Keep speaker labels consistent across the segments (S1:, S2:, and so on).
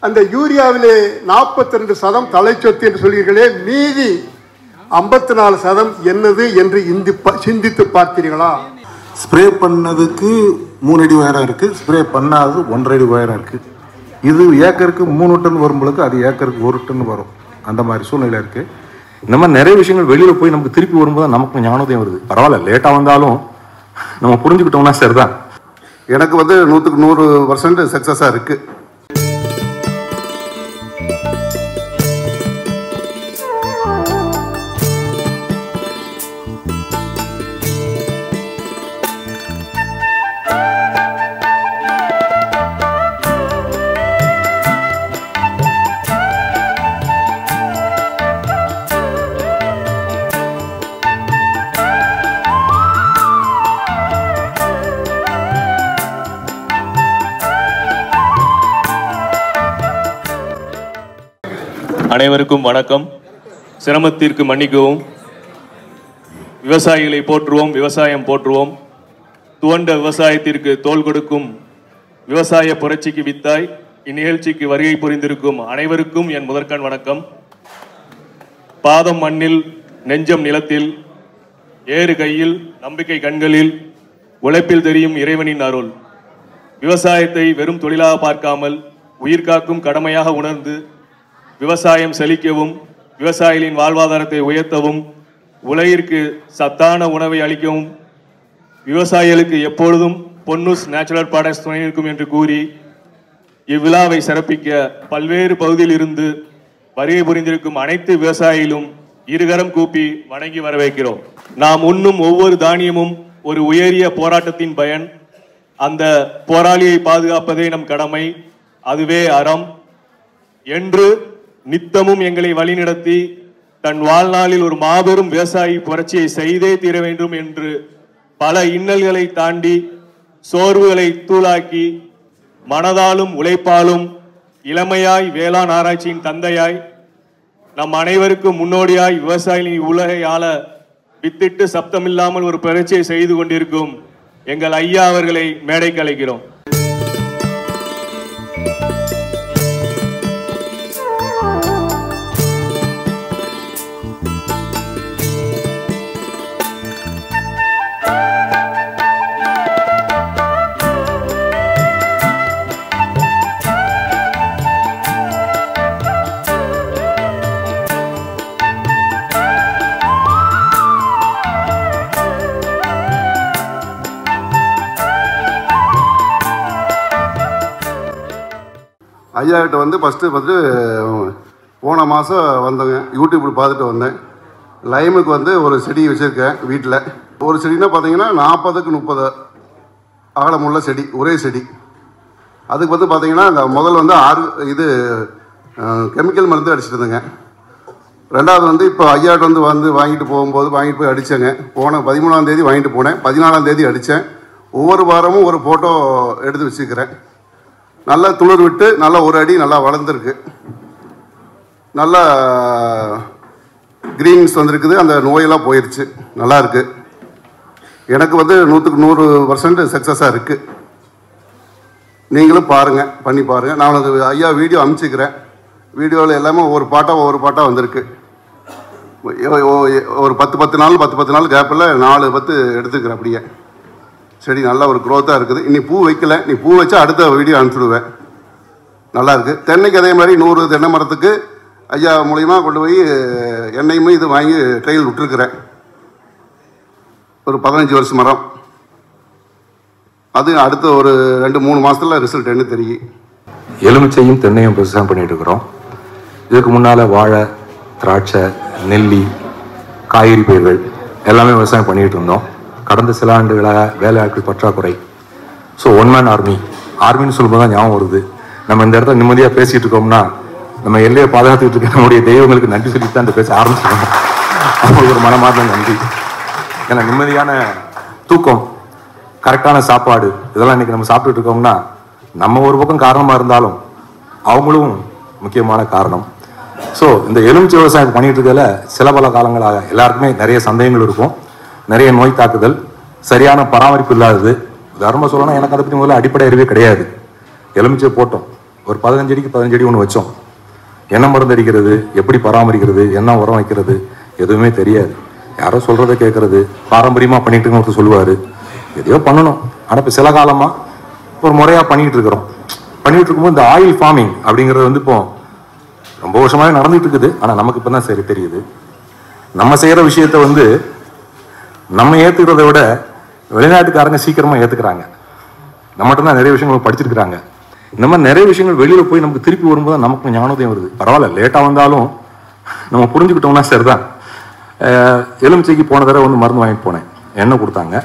S1: அந்த யூரியாவிலே 42% தலைச்சொத்து என்று சொல்கிறீர்களே, மீதி 54% என்னது என்று சிந்தித்து பார்த்தீர்களா?
S2: ஸ்ப்ரே பண்ணதுக்கு 3 அடி உயரம் இருக்குது, ஸ்ப்ரே பண்ணாதது 1.5 அடி உயரம் இருக்குது. இது ஏக்கருக்கு 3 டன் வரும்பொழுது அது ஏக்கருக்கு 1 டன் வரும். அந்த மாதிரி சூழ்நிலை இருக்குது. இந்த மாதிரி நிறைய விஷயங்கள் வெளியில் போய் நமக்கு திருப்பி வரும்போது நமக்கு ஞானோதயம் வருது. பரவாயில்ல, லேட்டாக வந்தாலும் நம்ம புரிஞ்சுக்கிட்டோம்னா சரிதான்.
S3: எனக்கு 100க்கு 100% சக்ஸஸாக இருக்குது.
S4: அனைவருக்கும் வணக்கம். சிரமத்திற்கு மன்னிக்கவும். விவசாயிகளை போற்றுவோம், விவசாயம் போற்றுவோம். துவண்ட விவசாயத்திற்கு தோள் கொடுக்கும் விவசாய புரட்சிக்கு வித்தாய் இந்நிகழ்ச்சிக்கு வருகை புரிந்திருக்கும் அனைவருக்கும் என் முதற்கண் வணக்கம். பாதம் மண்ணில், நெஞ்சம் நிலத்தில், ஏறு கையில், நம்பிக்கை கண்களில், உழைப்பில் தெரியும் இறைவனின் அருள். விவசாயத்தை வெறும் தொழிலாக பார்க்காமல் உயிர்காக்கும் கடமையாக உணர்ந்து விவசாயம் செழிக்கவும், விவசாயிகளின் வாழ்வாதாரத்தை உயர்த்தவும், உலகிற்கு சத்தான உணவை அளிக்கவும் விவசாயிகளுக்கு எப்பொழுதும் பொன்னுஸ் நேச்சுரல் ப்ராடக்ட்ஸ் துணை நிற்கும் என்று கூறி இவ்விழாவை சிறப்பிக்க பல்வேறு பகுதியில் இருந்து வருகை புரிந்திருக்கும் அனைத்து விவசாயிகளும் இருகரம் கூப்பி வணங்கி வரவேற்கிறோம். நாம் உண்ணும் ஒவ்வொரு தானியமும் ஒரு உயரிய போராட்டத்தின் பயன். அந்த போராளியை பாதுகாப்பதே நம் கடமை, அதுவே அறம் என்று நித்தமும் எங்களை வழிநடத்தி தன் வாழ்நாளில் ஒரு மாபெரும் விவசாயி புரட்சியை செய்தே தீர வேண்டும் என்று பல இன்னல்களை தாண்டி சோர்வுகளை தூளாக்கி மனதாலும் உழைப்பாலும் இளமையாய் வேளாண் ஆராய்ச்சியின் தந்தையாய் நம் அனைவருக்கும் முன்னோடியாய் விவசாயிகளின் உலகை ஆள வித்திட்டு சப்தமில்லாமல் ஒரு புரட்சியை செய்து கொண்டிருக்கும் எங்கள் ஐயா அவர்களை மேடைக்கு அழைக்கிறோம்.
S3: ஐயா கிட்ட ஃபஸ்ட்டு போன மாதம் வந்தேங்க. யூடியூப்பில் பார்த்துட்டு வந்தேன். லைமுக்கு ஒரு செடி வச்சுருக்கேன் வீட்டில். ஒரு செடினா பார்த்தீங்கன்னா 40க்கு 30 அகலமுள்ள செடி, ஒரே செடி. அதுக்கு பார்த்தீங்கன்னா அந்த முதல் 6 கெமிக்கல் மருந்து அடிச்சுட்டு இருந்தேங்க. ரெண்டாவது இப்போ ஐயாட்ட வாங்கிட்டு போய் அடித்தேங்க. போன 13ஆம் தேதி வாங்கிட்டு போனேன், 14ஆம் தேதி அடித்தேன். ஒவ்வொரு வாரமும் ஒரு ஃபோட்டோ எடுத்து வச்சுக்கிறேன். நல்லா துளிர் விட்டு நல்லா ஒரு அடி நல்லா வளர்ந்துருக்கு, நல்லா க்ரீன்ஸ் வந்திருக்குது, அந்த நோயெல்லாம் போயிடுச்சு, நல்லா இருக்கு. எனக்கு 100க்கு 100% சக்ஸஸாக இருக்குது. நீங்களும் பாருங்கள், பண்ணி பாருங்கள். நான் ஐயா வீடியோ அனுப்பிச்சிக்கிறேன். வீடியோவில் எல்லாமே ஒவ்வொரு பாட்டாக வந்திருக்கு. ஒரு 10 நாள் கேப்பில் 4 10 எடுத்துக்கிறேன். அப்படியே செடி நல்ல ஒரு க்ரோத்தாக இருக்குது. இன்னி பூ வைக்கல, நீ பூ வச்சா அடுத்த வீடியோ அனுப்பிச்சுடுவேன். நல்லாயிருக்கு. தென்னைக்கு அதே மாதிரி 100 தென்னை மரத்துக்கு ஐயா மூலிமா கொண்டு போய் எண்ணெயுமே இது வாங்கி ட்ரையல் விட்டுருக்குறேன். ஒரு 15 வருஷம் மரம். அது அடுத்த ஒரு 2-3 மாதத்தில் ரிசல்ட் என்ன தெரியும்.
S2: எலுமிச்சையும் தென்னையும் விவசாயம் பண்ணிட்டு இருக்கிறோம். இதுக்கு முன்னால் வாழை, திராட்சை, நெல்லி, காய்கறி பயிர்கள் எல்லாமே விவசாயம் பண்ணிகிட்டு இருந்தோம். கடந்த சில ஆண்டுகளாக வேலையாட்கள் பற்றாக்குறை. ஸோ ஒன் மேன் ஆர்மின்னு சொல்லும்போது தான் ஞாபகம் வருது. நம்ம இந்த இடத்துல நிம்மதியாக பேசிகிட்டு இருக்கோம்னா நம்ம எல்லையை பாதுகாத்துக்கிட்டு இருக்க நம்முடைய தெய்வங்களுக்கு நன்றி சொல்லிட்டு தான் இந்த பேச ஆரம்பிச்சிருக்கோம். அவங்களுக்கு ஒரு மனமார்ந்த நன்றி. ஏன்னா நிம்மதியான தூக்கம், கரெக்டான சாப்பாடு, இதெல்லாம் இன்றைக்கி நம்ம சாப்பிட்டுட்டு இருக்கோம்னா நம்ம ஒரு பக்கம் காரணமாக இருந்தாலும் அவங்களும் முக்கியமான காரணம். ஸோ இந்த எலுமிச்சை விவசாயம் பண்ணிகிட்டு இருக்கல சில பல காலங்களாக எல்லாருக்குமே நிறைய சந்தேகங்கள் இருக்கும். நிறைய நோய் தாக்குதல், சரியான பராமரிப்பு இல்லாதது. தர்ம சொல்லணும், எனக்கு அதை பற்றி முதல்ல அடிப்படை அறிவே கிடையாது. எலுமிச்சை போட்டோம், ஒரு 15 அடிக்கு 15 அடி ஒன்று வச்சோம். என்ன மருந்து அடிக்கிறது, எப்படி பராமரிக்கிறது, என்ன உரம் வைக்கிறது எதுவுமே தெரியாது. யாரோ சொல்கிறத கேட்குறது, பாரம்பரியமாக பண்ணிட்டுன்னு ஒருத்தர் சொல்லுவார். எதையோ பண்ணணும். ஆனால் இப்போ சில காலமாக ஒரு முறையாக பண்ணிகிட்டு இருக்கிறோம். பண்ணிகிட்டு இருக்கும்போது இந்த ஆயில் ஃபார்மிங் அப்படிங்கிறது வந்து இப்போ ரொம்ப வருஷமாகவே நடந்துகிட்டு இருக்குது. ஆனால் நமக்கு இப்போ தான் சரி தெரியுது. நம்ம செய்கிற விஷயத்த வந்து நம்ம ஏற்றுக்கிறத விட வெளிநாட்டுக்காரங்க சீக்கிரமாக ஏற்றுக்கிறாங்க. நம்மகிட்ட தான் நிறைய விஷயங்கள் படிச்சிருக்கிறாங்க. இந்த மாதிரி நிறைய விஷயங்கள் வெளியில் போய் நமக்கு திருப்பி வரும்போது நமக்கு ஞானோதயம் வருது. பரவாயில்ல, லேட்டாக வந்தாலும் நம்ம புரிஞ்சுக்கிட்டோம்னா சரிதான். எலுமிச்சைக்கு போன தடவை வந்து மருந்து வாங்கிட்டு போனேன். எண்ணெய் கொடுத்தாங்க.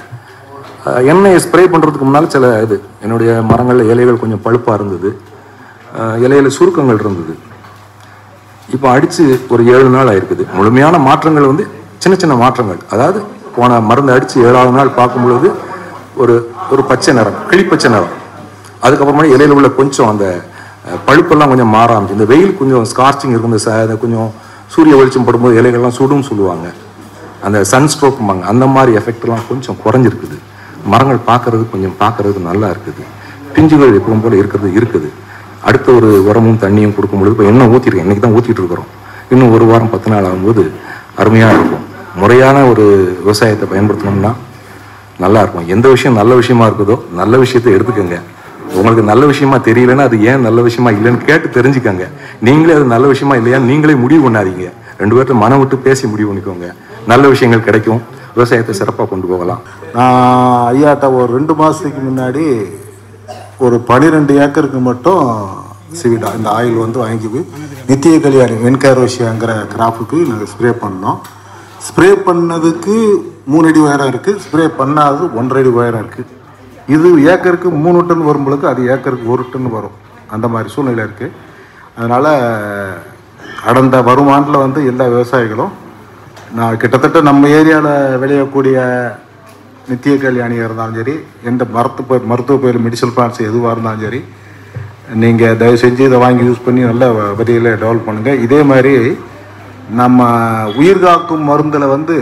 S2: எண்ணெயை ஸ்ப்ரே பண்ணுறதுக்கு முன்னால் சில இது என்னுடைய மரங்களில் இலைகள் கொஞ்சம் பழுப்பாக இருந்தது, இலையில் சுருக்கங்கள் இருந்தது. இப்போ அடித்து ஒரு 7 நாள் ஆயிருக்குது. முழுமையான மாற்றங்கள் வந்து சின்ன சின்ன மாற்றங்கள். அதாவது போன மருந்து அடித்து 7ஆவது நாள் பார்க்கும்பொழுது ஒரு ஒரு பச்சை நிறம், கிளிப்பச்சை நிறம். அதுக்கப்புறமா இலையில் உள்ள கொஞ்சம் அந்த பழுப்பெல்லாம் கொஞ்சம் மாற ஆரம்பிச்சு. இந்த வெயில் கொஞ்சம் ஸ்கார்ச்சிங் இருக்கும். இந்த கொஞ்சம் சூரிய வெளிச்சம் படும்போது இலைகள்லாம் சுடுன்னு சொல்லுவாங்க, அந்த சன்ஸ்ட்ரோக்கும்பாங்க. அந்த மாதிரி எஃபெக்ட்லாம் கொஞ்சம் குறைஞ்சிருக்குது. மரங்கள் பார்க்கறதுக்கு நல்லா இருக்குது. பிஞ்சுகள் எப்பவும் போல இருக்குது. அடுத்த ஒரு உரமும் தண்ணியும் கொடுக்கும்பொழுது இப்போ எண்ணெய் ஊற்றிருக்கேன். இன்றைக்கி தான் ஊற்றிட்டு இருக்கிறோம். இன்னும் ஒரு வாரம் 10 நாள் ஆகும்போது அருமையாக இருக்கும். முறையான ஒரு விவசாயத்தை பயன்படுத்தினோம்னா நல்லா இருக்கும். எந்த விஷயம் நல்ல விஷயமா இருக்குதோ நல்ல விஷயத்தை எடுத்துக்கோங்க. உங்களுக்கு நல்ல விஷயமா தெரியலன்னா அது ஏன் நல்ல விஷயமா இல்லைன்னு கேட்டு தெரிஞ்சுக்கோங்க. நீங்களே அது நல்ல விஷயமா இல்லையான்னு நீங்களே முடிவு பண்ணாதீங்க. 2 பேர்ட்ட மனம் விட்டு பேசி முடிவு பண்ணிக்கோங்க. நல்ல விஷயங்கள் கிடைக்கும். விவசாயத்தை சிறப்பாக கொண்டு போகலாம்.
S5: நான் ஐயாட்ட ஒரு 2 மாதத்துக்கு முன்னாடி ஒரு 12 ஏக்கருக்கு மட்டும் சிவிடா இந்த ஆயில் வந்து வாங்கி போய் நித்திய கல்யாணி வெண்காரோஷியாங்கிற கிராப்புக்கு நாங்கள் ஸ்ப்ரே பண்ணோம். ஸ்ப்ரே பண்ணதுக்கு 3 அடி உயரம் இருக்குது, ஸ்ப்ரே பண்ணாதது 1.5 அடி உயரம் இருக்குது. இது ஏக்கருக்கு 3 டன் வரும்பொழுது அது ஏக்கருக்கு 1 டன் வரும். அந்த மாதிரி சூழ்நிலை இருக்குது. அதனால் கடந்த வரும் ஆண்டில் வந்து எல்லா விவசாயிகளும் நான் கிட்டத்தட்ட நம்ம ஏரியாவில் விளையக்கூடிய நித்திய கல்யாணியாக இருந்தாலும் சரி, எந்த மருத்துவ பயிர் மெடிசல் பிளான்ஸ் எதுவாக இருந்தாலும் சரி, நீங்கள் தயவு செஞ்சு இதை வாங்கி யூஸ் பண்ணி நல்ல வரியில் டெவலப் பண்ணுங்கள். இதே மாதிரி நம்ம உயிர்காக்கும் மருந்தில் வந்து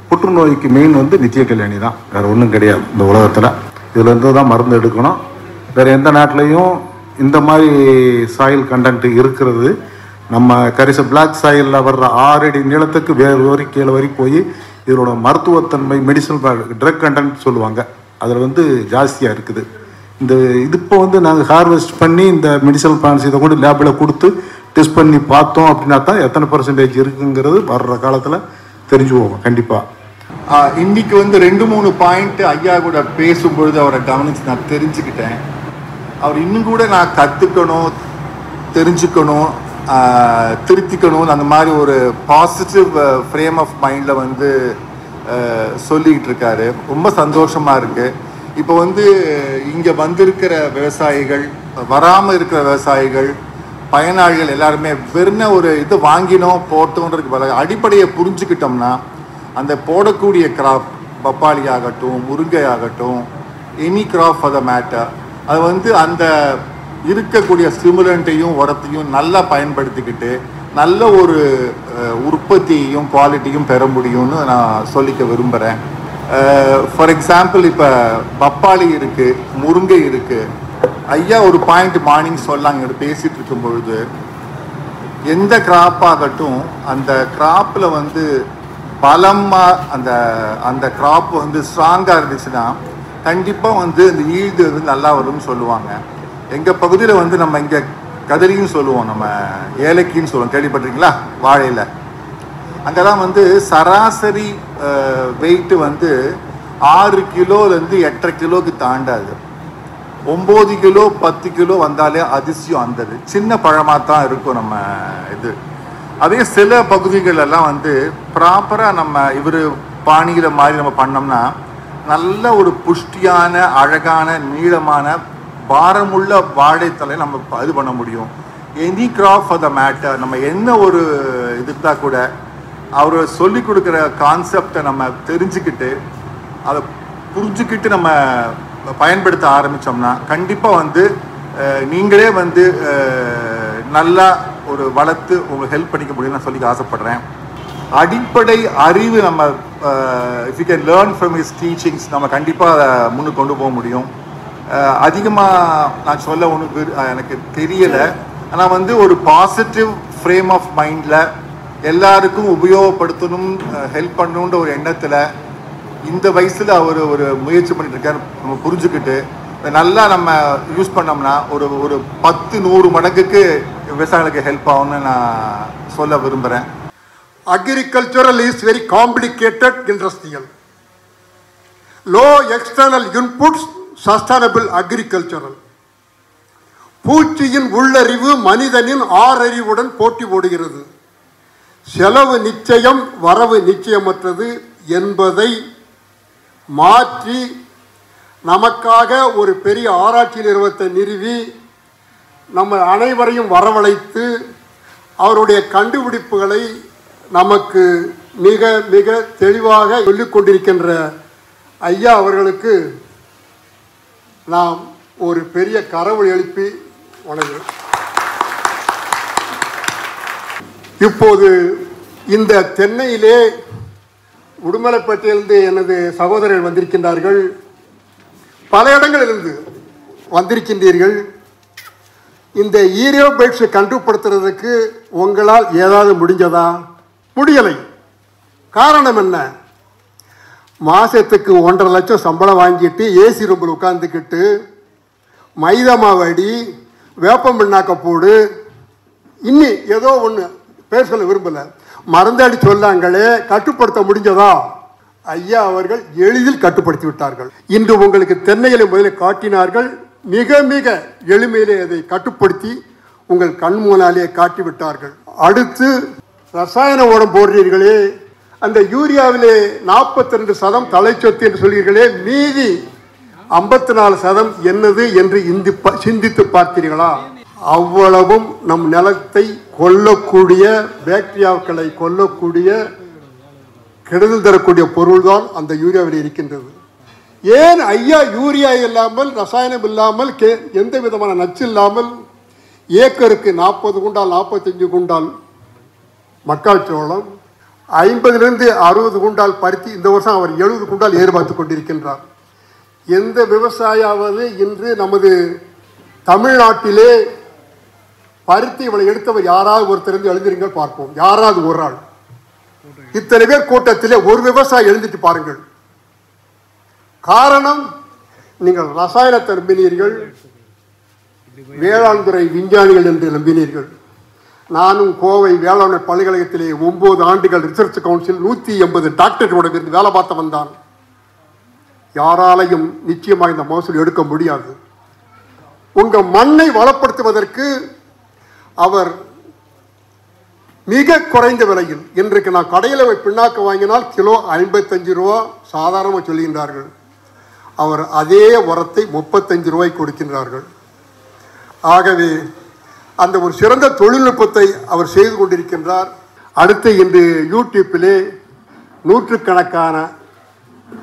S5: புற்றுநோய்க்கு மெயின் வந்து நித்திய கல்யாணி தான், வேறு ஒன்றும் கிடையாது இந்த உலகத்தில். இதுலேருந்து தான் மருந்து எடுக்கணும். வேறு எந்த நாட்டிலையும் இந்த மாதிரி சாயில் கண்டென்ட் இருக்கிறது நம்ம கரிச பிளாக் சாயிலில் வர்ற 6 அடி நீளத்துக்கு வேறு வரை கீழே வரை போய் இதோட மருத்துவத்தன்மை மெடிசன் ட்ரக் கண்டென்ட் சொல்லுவாங்க, அதில் வந்து ஜாஸ்தியாக இருக்குது. இது இப்போ வந்து நாங்கள் ஹார்வெஸ்ட் பண்ணி இந்த மெடிசனல் பிளான்ஸ் இதை கொண்டு லேபில் கொடுத்து டெஸ்ட் பண்ணி பார்த்தோம் அப்படின்னா தான் எத்தனை % இருக்குங்கிறது வர்ற காலத்தில் தெரிஞ்சு போவோம் கண்டிப்பாக.
S6: இன்னைக்கு வந்து 2-3 பாயிண்ட் ஐயா கூட பேசும்பொழுது அவரை கவனித்து நான் தெரிஞ்சுக்கிட்டேன். அவர் இன்னும் கூட நான் கற்றுக்கணும், தெரிஞ்சுக்கணும், திருத்திக்கணும், அந்த மாதிரி ஒரு பாசிட்டிவ் ஃப்ரேம் ஆஃப் மைண்டில் வந்து சொல்லிக்கிட்டு இருக்காரு. ரொம்ப சந்தோஷமாக இருக்குது. இப்போ வந்து இங்கே வந்திருக்கிற விவசாயிகள், வராமல் இருக்கிற விவசாயிகள், பயனாளிகள் எல்லாருமே வெறும் ஒரு இது வாங்கினோம் போட்டோன்றதுக்கு பதிலாக அடிப்படையை புரிஞ்சுக்கிட்டோம்னா அந்த போடக்கூடிய கிராப், பப்பாளி ஆகட்டும், முருங்கை ஆகட்டும், any crop for the matter, அது வந்து அந்த இருக்கக்கூடிய ஸ்டிமுலண்ட்டையும் உரத்தையும் நல்லா பயன்படுத்திக்கிட்டு நல்ல ஒரு உற்பத்தியையும் குவாலிட்டியும் பெற முடியும்னு நான் சொல்லிக்க விரும்புகிறேன். ஃபார் எக்ஸாம்பிள் இப்போ பப்பாளி இருக்குது, முருங்கை இருக்குது. ஐயா ஒரு பாயிண்ட் மார்னிங் சொல்லாங்க பேசிகிட்டு இருக்கும் பொழுது, எந்த கிராப் ஆகட்டும் அந்த கிராப்பில் வந்து பலமாக அந்த கிராப் வந்து ஸ்ட்ராங்காக இருந்துச்சுன்னா கண்டிப்பாக வந்து இந்த ஈல்டு வந்து நல்லா வரும்னு சொல்லுவாங்க. எங்கள் பகுதியில் வந்து நம்ம இங்கே கதிரின்னு சொல்லுவோம், நம்ம ஏலக்கின்னு சொல்லுவோம், கேள்விப்பட்டிருக்கீங்களா? வாழையில் அங்கெல்லாம் வந்து சராசரி வெயிட்டு வந்து 6 கிலோலேருந்து 8.5 கிலோவுக்கு தாண்டாது. 9 கிலோ 10 கிலோ வந்தாலே அதிசயம். அந்த சின்ன பழமாக தான் இருக்கும் நம்ம இது. அதே சில பகுதிகளெல்லாம் வந்து ப்ராப்பராக நம்ம இவர் பாணியில் மாதிரி நம்ம பண்ணோம்னா நல்ல ஒரு புஷ்டியான அழகான நீளமான பாரமுள்ள வாழைத்தலை நம்ம இது பண்ண முடியும். Any crop for the matter, நம்ம என்ன ஒரு இதுதா கூட அவர் சொல்லி கொடுக்குற கான்செப்டை நம்ம தெரிஞ்சுக்கிட்டு அதை புரிஞ்சுக்கிட்டு நம்ம பயன்படுத்த ஆரம்பித்தோம்னா கண்டிப்பாக வந்து நீங்களே வந்து நல்லா ஒரு வளர்த்து உங்களுக்கு ஹெல்ப் பண்ணிக்க முடியும்னு நான் சொல்லிக்க ஆசைப்படுறேன். அடிப்படை அறிவு நம்ம if you can learn from his teachings நம்ம கண்டிப்பாக அதை முன்னுக்கு கொண்டு போக முடியும். அதிகமாக நான் சொல்ல ஒன்று எனக்கு தெரியலை. ஆனால் வந்து ஒரு பாசிட்டிவ் ஃப்ரேம் ஆஃப் மைண்டில் எல்லாருக்கும் உபயோகப்படுத்தணும், ஹெல்ப் பண்ணணுன்ற ஒரு எண்ணத்தில் இந்த வயசில் அவர் ஒரு முயற்சி பண்ணிட்டு இருக்காரு. நம்ம புரிஞ்சுக்கிட்டு நல்லா நம்ம யூஸ் பண்ணோம்னா ஒரு 10-100 மடங்குக்கு விவசாயிகளுக்கு ஹெல்ப் ஆகும்னு நான் சொல்ல விரும்புகிறேன்.
S1: Agricultural is very complicated industrial. Low external inputs, sustainable agricultural. பூச்சியின் உள்ளறிவு மனிதனின் ஆறறிவுடன் போட்டி போடுகிறது. செலவு நிச்சயம், வரவு நிச்சயமற்றது என்பதை மாற்றி நமக்காக ஒரு பெரிய ஆராய்ச்சி நிறுவனத்தை நிறுவி நம்ம அனைவரையும் வரவழைத்து அவருடைய கண்டுபிடிப்புகளை நமக்கு மிக மிக தெளிவாக சொல்லிக் கொண்டிருக்கின்ற ஐயா அவர்களுக்கு நாம் ஒரு பெரிய கரவொலி எழுப்பி வணங்குகிறோம். இப்போது இந்த தென்னையிலே உடுமலைப்பேட்டையிலிருந்து எனது சகோதரர்கள் வந்திருக்கின்றார்கள். பல இடங்களிலிருந்து வந்திருக்கின்றீர்கள். இந்த ஈரியோபைட்ஸை கண்டுபடுத்துறதுக்கு உங்களால் ஏதாவது முடிஞ்சதா? முடியலை. காரணம் என்ன? மாதத்துக்கு 1.5 லட்சம் சம்பளம் வாங்கிட்டு ஏசி ரூமில் உட்காந்துக்கிட்டு மைதா மாவடி வேப்பம் பிண்ணாக்க போடு, இன்னி ஏதோ ஒன்று பேர் சொல்ல விரும்பலை, மருந்தாடி சொல்லாங்களே, கட்டுப்படுத்த முடிஞ்சதா? ஐயா அவர்கள் எளிதில் கட்டுப்படுத்தி விட்டார்கள். இன்று உங்களுக்கு தென்னையிலே முதலில் காட்டினார்கள். மிக மிக எளிமையிலே அதை கட்டுப்படுத்தி உங்கள் கண் முன்னாலே காட்டிவிட்டார்கள். அடுத்து ரசாயன உரம் போடுறீர்களே, அந்த யூரியாவிலே 42% தலைச்சொத்து என்று சொல்கிறீர்களே, மீதி 54% என்னது என்று சிந்தித்து பார்த்தீர்களா? அவ்வளவும் நம் நிலத்தை கொல்லக்கூடிய, பாக்டீரியாக்களை கொல்லக்கூடிய, கெடுதல் தரக்கூடிய பொருள்தான் அந்த யூரியாவில் இருக்கின்றது. ஏன் ஐயா யூரியா இல்லாமல், ரசாயனம் இல்லாமல், எந்த விதமான நச்சு இல்லாமல் ஏக்கருக்கு 40 குண்டால் 45 குண்டால் மக்காச்சோளம், 50லிருந்து 60 குண்டால் பருத்தி, இந்த வருஷம் அவர் 70 குண்டால் எதிர்பார்த்து கொண்டிருக்கின்றார். எந்த விவசாயாவது இன்று நமது தமிழ்நாட்டிலே பருத்தி இவளை எடுத்தவர் யாராவது ஒருத்தர் எழுந்திருங்கள் பார்ப்போம். யாராவது ஒரு ஆள். இத்தனை பேர் கூட்டத்திலே ஒரு விவசாயி எழுந்துட்டு பாருங்கள். காரணம், நீங்கள் ரசாயனத்தை நம்பினீர்கள், வேளாண் துறை விஞ்ஞானிகள் என்று நம்பினீர்கள். நானும் கோவை வேளாண் பல்கலைக்கழகத்திலே 9 ஆண்டுகள் ரிசர்ச் கவுன்சில் 180 டாக்டர்களோட இருந்து வேலை பார்த்து வந்தான். யாராலையும் நிச்சயமாக இந்த மகசூல் எடுக்க முடியாது. உங்க மண்ணை வளப்படுத்துவதற்கு அவர் மிக குறைந்த விலையில், இன்றைக்கு நான் கடையில் பின்னாக்க வாங்கினால் கிலோ 55 ரூபா சாதாரணமாக சொல்கின்றார்கள். அவர் அதே உரத்தை 35 ரூபாய்க்கு கொடுக்கின்றார்கள். ஆகவே அந்த ஒரு சிறந்த தொழில்நுட்பத்தை அவர் செய்து கொண்டிருக்கின்றார். அடுத்து இன்று யூடியூப்பிலே நூற்றுக்கணக்கான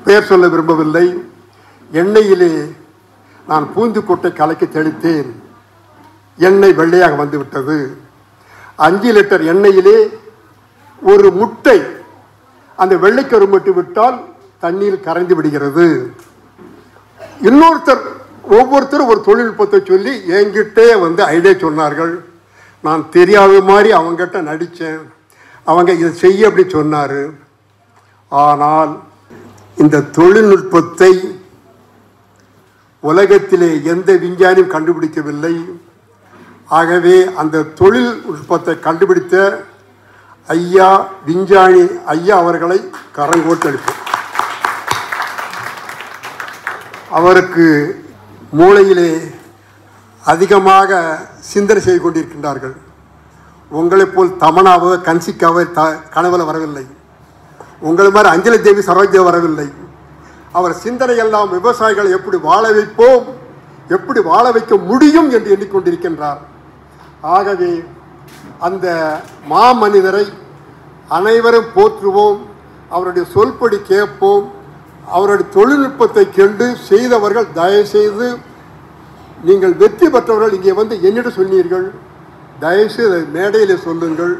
S1: பெயர் சொல்ல விரும்பவில்லை, எண்ணெயிலே நான் பூந்துக்கொட்டை கலக்கி தெளித்தேன், எண்ணெய் வெள்ளையாக வந்துவிட்டது. 5 லிட்டர் எண்ணெயிலே ஒரு முட்டை அந்த வெள்ளைக்கரு மட்டும் விட்டால் தண்ணீர் கரைந்து விடுகிறது. ஒவ்வொருத்தரும் ஒரு தொழில்நுட்பத்தை சொல்லி என்கிட்டே வந்து ஐடியா சொன்னார்கள். நான் தெரியாத மாதிரி அவங்ககிட்ட நடித்தேன். அவங்க இதை செய்ய அப்படி சொன்னார். ஆனால் இந்த தொழில்நுட்பத்தை உலகத்திலே எந்த விஞ்ஞானியும் கண்டுபிடிக்கவில்லை. ஆகவே அந்த தொழில்நுட்பத்தை கண்டுபிடித்த ஐயா விஞ்ஞானி ஐயா அவர்களை கரங்கோட்டெடுப்போம். அவருக்கு மூளையிலே அதிகமாக சிந்தனை செய்து கொண்டிருக்கின்றார்கள். உங்களைப் போல் தமனாவோ கன்சிக்காவோ கனவுல வரவில்லை. உங்களை மாதிரி அஞ்சலி தேவி சரோஜா வரவில்லை. அவர் சிந்தனை எல்லாம் விவசாயிகளை எப்படி வாழ வைப்போம், எப்படி வாழ வைக்க முடியும் என்று எண்ணிக்கொண்டிருக்கின்றார். ஆகவே அந்த மாமனிதரை அனைவரும் போற்றுவோம், அவருடைய சொல்படி கேட்போம். அவருடைய தொழில்நுட்பத்தை கண்டு செய்தவர்கள் தயவுசெய்து, நீங்கள் வெற்றி பெற்றவர்கள் இங்கே வந்து என்னிடம் சொன்னீர்கள், தயவுசெய்து மேடையில் சொல்லுங்கள்.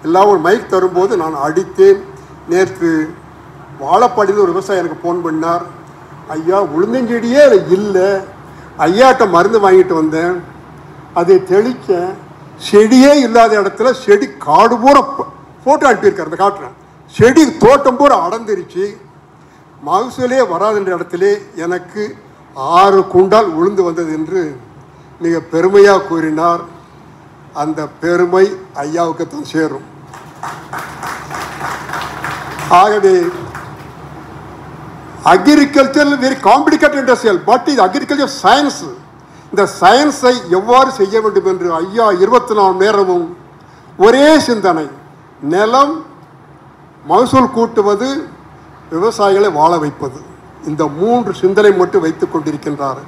S1: எல்லாம் ஒரு மைக் தரும்போது நான் அடித்தேன். நேற்று வாழப்பாடியில் ஒரு விவசாயி எனக்கு ஃபோன் பண்ணார், ஐயா உளுந்தஞ்செடியே இல்லை, ஐயாட்ட மருந்து வாங்கிட்டு வந்தேன், அதை தெளித்தேன். செடியே இல்லாத இடத்துல செடி காடு பூரா ஃபோட்டோ அனுப்பியிருக்காரு, அந்த காட்டுறேன். செடி தோட்டம் பூரா அடர்ந்துருச்சு. மகசூலே வராதுன்ற இடத்துல எனக்கு 6 குண்டால் உளுந்து வந்தது என்று மிக பெருமையாக கூறினார். அந்த பெருமை ஐயாவுக்கு தான் சேரும். ஆகவே agriculture very complicated industrial, but இது அக்ரிகல்ச்சர் சயின்ஸ். இந்த சயின்ஸை எவ்வாறு செய்ய வேண்டும் என்று ஐயா 24 நேரமும் ஒரே சிந்தனை, நிலம், மகசூல் கூட்டுவது, விவசாயிகளை வாழ வைப்பது, இந்த 3 சிந்தனை மட்டும் வைத்துக் கொண்டிருக்கின்றார்.